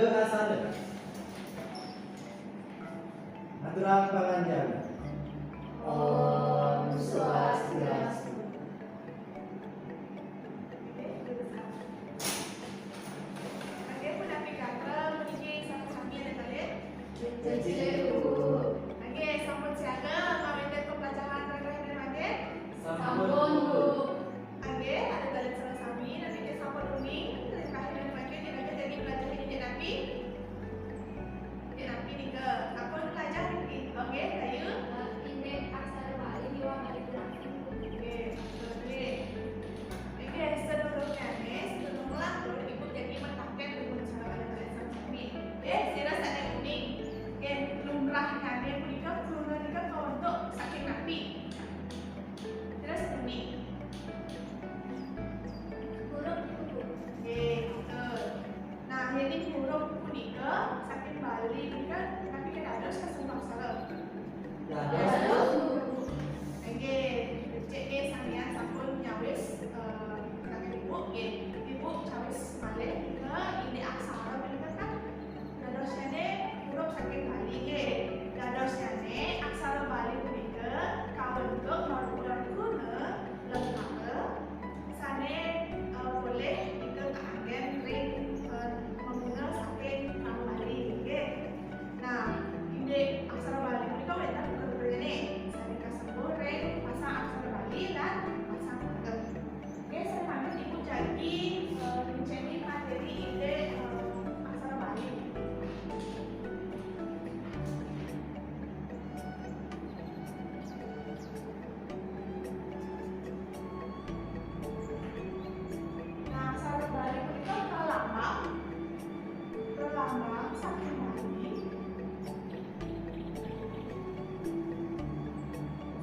ke asal aturan panganjana. Om Swastiastu. Oke, penapi kata memiliki sama-sama ada kalian. Ceceru. Oke, sampun siaga kawin pembelajaran terakhir dari Sampun Bu. Oke, ada kalian salah sami nanti kita sampun uning terakhir dan terakhir kita jadi belajar ini napi. Napi nih ke apa belajar ini? Oke, ayo. Indeks aksara Bali diwakili langsung. Oke, oke. Oke, sebelumnya nih, sebelum melangkul ibu jadi mentaken dengan cara kalian salah sami. Sira sadar uning. Oke, lumrahnya nih punika keluarga untuk saking napi. Terus uning. Huruf itu. Oke, betul. Nah, jadi huruf punika saking Bali nika tapi kita harus kesumpah salah. Oke, cek sampeyan sampun nyawis kaki ibu, ibu cawis malih ke ini aksara punika kan dadosane huruf saking Bali nggih. Dadosane aksara Bali punika kawentuk normal guna lengkap sane boleh itu keanggen ring menggunakan saking nama Bali nggih. Nah, ini aksara Bali punika wonten berbeda sane kasebut ring pasang aksara Bali lan pasang kata. Oke, saya pamit ibu jadi mencari materi ide aksara Bali. Nah, aksara Bali punika pralambang saking Bali.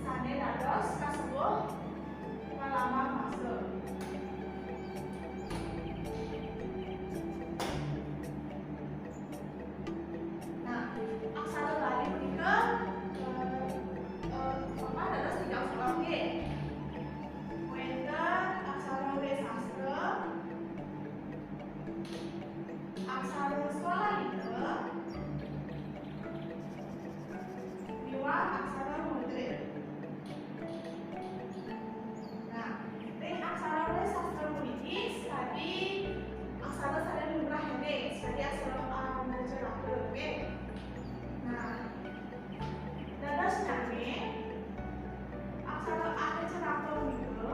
Sane dados kasebut pralambang masuk. Nah, aksara Bali punika dados tiga aksara nggih. Wonten aksara W sastra, aksara sekolah liter, liwat aksara mudrik. Nah, ring aksara W sastra punika tadi aksara sadar lumrah nggih, tadi aksara A mencerah nggih. Nah, dados nami aksara A mencerah punika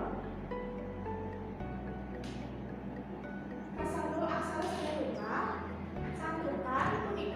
kasatu aksara sadar lumrah santukan punika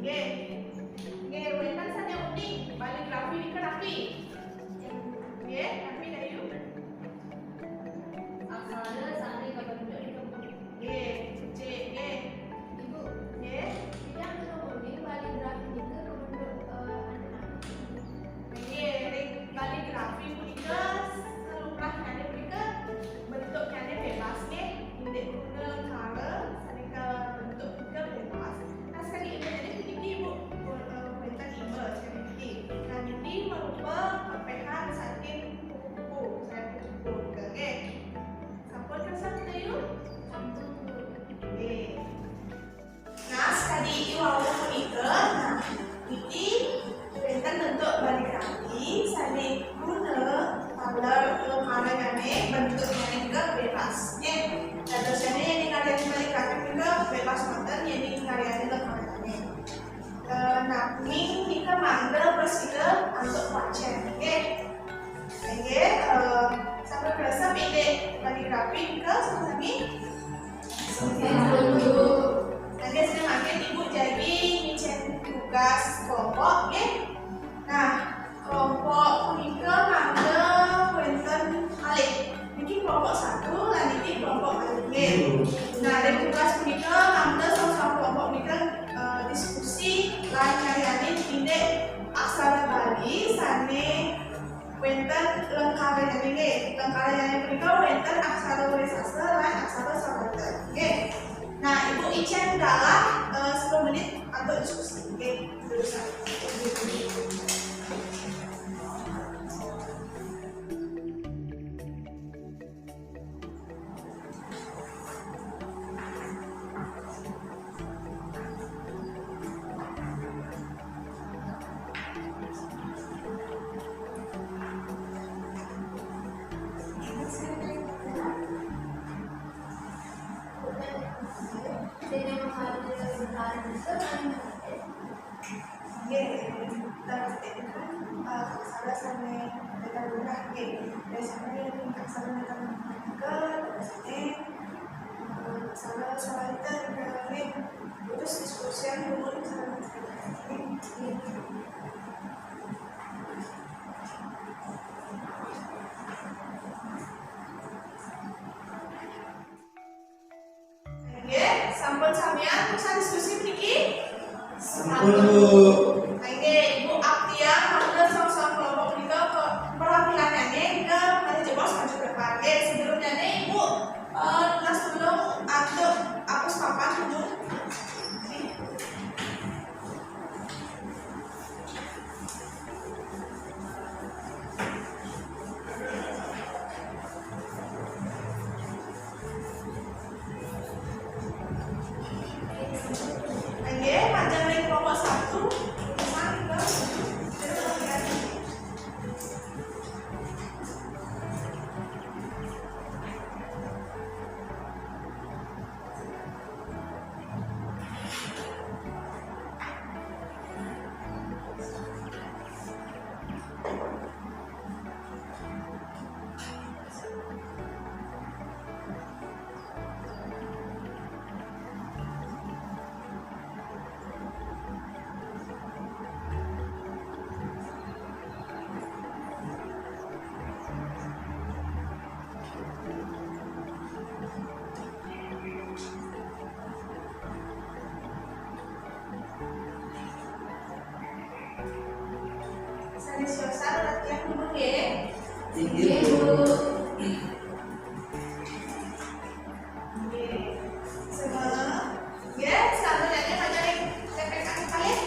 Oke. Oke, wenten sana unik balik rapi ke rapi. Oke, rapi dah yuk. Aksara sani kebentuk di kebun. Oke, C, oke. Ibu, Oke. yang kemudian kaligrafi itu kebentuk anak-anak. Oke, kaligrafi punika selumrahnya punika bentuknya bebas nih, indek guna kara, sarika bentuk juga bebas. Nah sekali ini jadi begini ibu, bentuk image sekali ini. Nah ini merupa pepehan saking buku-buku, saya buku-buku. Oke, sampun kesan yuk. Sampun Bu. Oke. Nah sekali iwau punika, nah ini bentuk bentuk kaligrafi saling guna color karyanya bentuknya juga bebas ya. Dan dosennya yang karyanya kaligrafi juga bebas nonton yang karyanya karyanya. Nah ini kita manggil presiden untuk baca oke. Oke, sampai berasa pendek kaligrafi juga sama kami. Sampun Bu. Nanti saya makin ibu jadi ngecek tugas kelompok ya. Nah, kelompok punika manggil wonten malih. Niki kelompok 1 lan niki kelompok malih nggih. Nah, dari tugas punika manggil sama kelompok punika diskusi lan karyane indek aksara Bali sane wonten lengkarane nggih. Lengkarane punika wonten aksara Wesastra lan aksara Sawata. Nggih. Nah, Ibu Icen dalam 10 menit untuk diskusi. Oke, terusan. Jadi mengambil sebentar itu Oke, kita aksara sampai kita guna. Oke, dari sana yang aksara kita ke aksara Sawata ke terus diskusi yang dulu Oke, sampun sampean bisa diskusi niki? Sampun Bu. Oke, Ibu Aktia manggil sama-sama kelompok punika ke perwakilannya ke hari jebos maju ke depan. Oke, sebelumnya nih Ibu kelas dulu untuk hapus papan dulu. Oke, panjang dari kelompok 1 sampai Sosial latihan dulu ya. Tinggi Bu. Semua ya, selalu nanya ngajarin TPK kalian.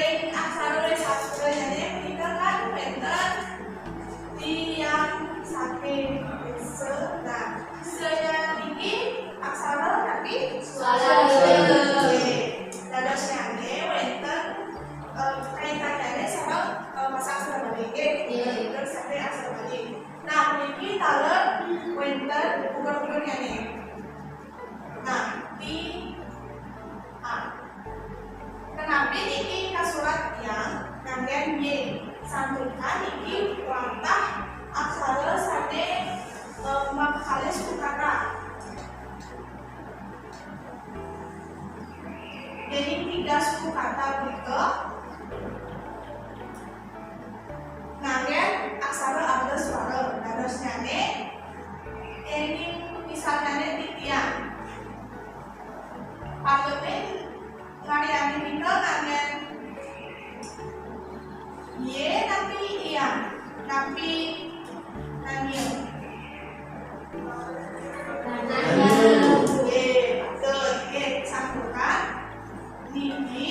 ring aksara wis sastra jadi kita kan wonten tiang saking se. Nah, se-nya niki aksara tapi Swara. Dados nyane wonten kaitannya sama masa aksara balik. Terus sampai aksara balik. Nah, niki talep wonten ukur-ukurnya nih. Nah, di A. Kenapa niki kasurat yang kanggen Y santukan niki wantah aksara sane makale suku kata. Jadi 3 suku kata berikut nanggen aksara ada suara. Dados nyane ini misalnya titian. Patutnya ngariani kita nanggen Y tapi iya tapi nangil. Betul. Sambungkan niki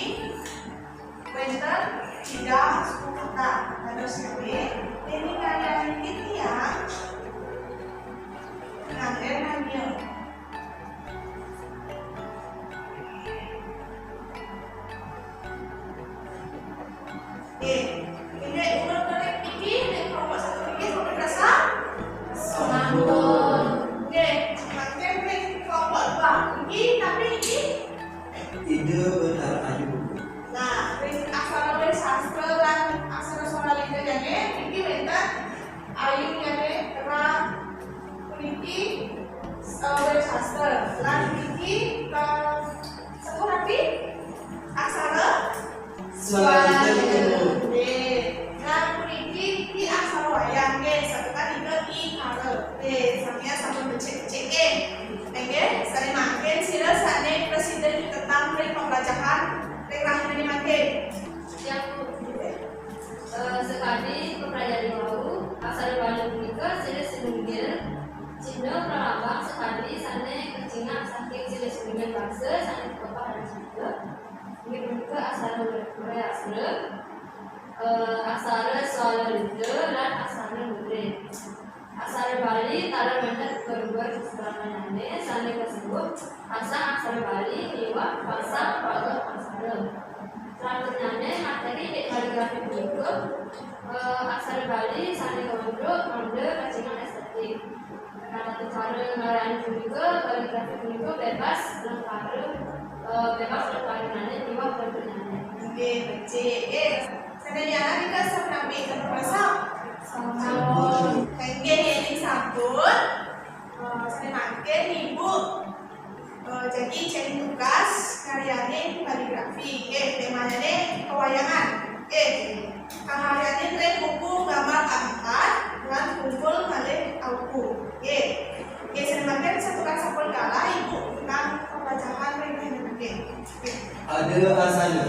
wonten 3 suku kata. Dados ini ngariani titian nanggen nangil. Ini ukur-ukur iki nek kelompok satu iki sampai berasa Sampun. makin ning kelompok 2 iki tapi iki ide benar ayu. nah ring aksara wis sastra lan aksara swara lida jane iki wonten ayu jane ra puniki wis sastra lan iki satu tapi aksara Suara itu. Nah, puniki di aksara wayang satu kali ke I karo. Samanya sama becek-becek sering makin sila sane presiden tentang pembelajaran reklamasi ini makin. Yang sekali mempelajari mau aksara Bali punika silih sinunggil Cina pralambang sekali sane kecingan saking silih sinunggil bangsa sane bapak dan Cina. Ini punika aksara berasal aksara swara lida dan aksara mudre. Aksara Bali tara wonten berubah kesebaranane sane kasebut pasang aksara Bali liwat pasang pada aksara. Selanjutnya materi di kaligrafi punika aksara Bali sane kawanduk mande kacingan estetik. Kata cara ngarani punika kaligrafi punika bebas lengkaranane liwat bentukane. Becek. Sebenarnya kita sampai ke pasang. Sampun. Ini sabun. Saya makan ibu. Jadi cari tugas karyanya kaligrafi. Temanya pewayangan. Karyanya tren buku gambar angkat dan kumpul malih auku. Saya makan satu tugas sabun kala ibu tentang pembacaan mereka. Ada asalnya.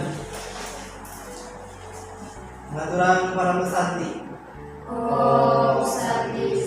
Ngaturan para pesantri. Oh, sati.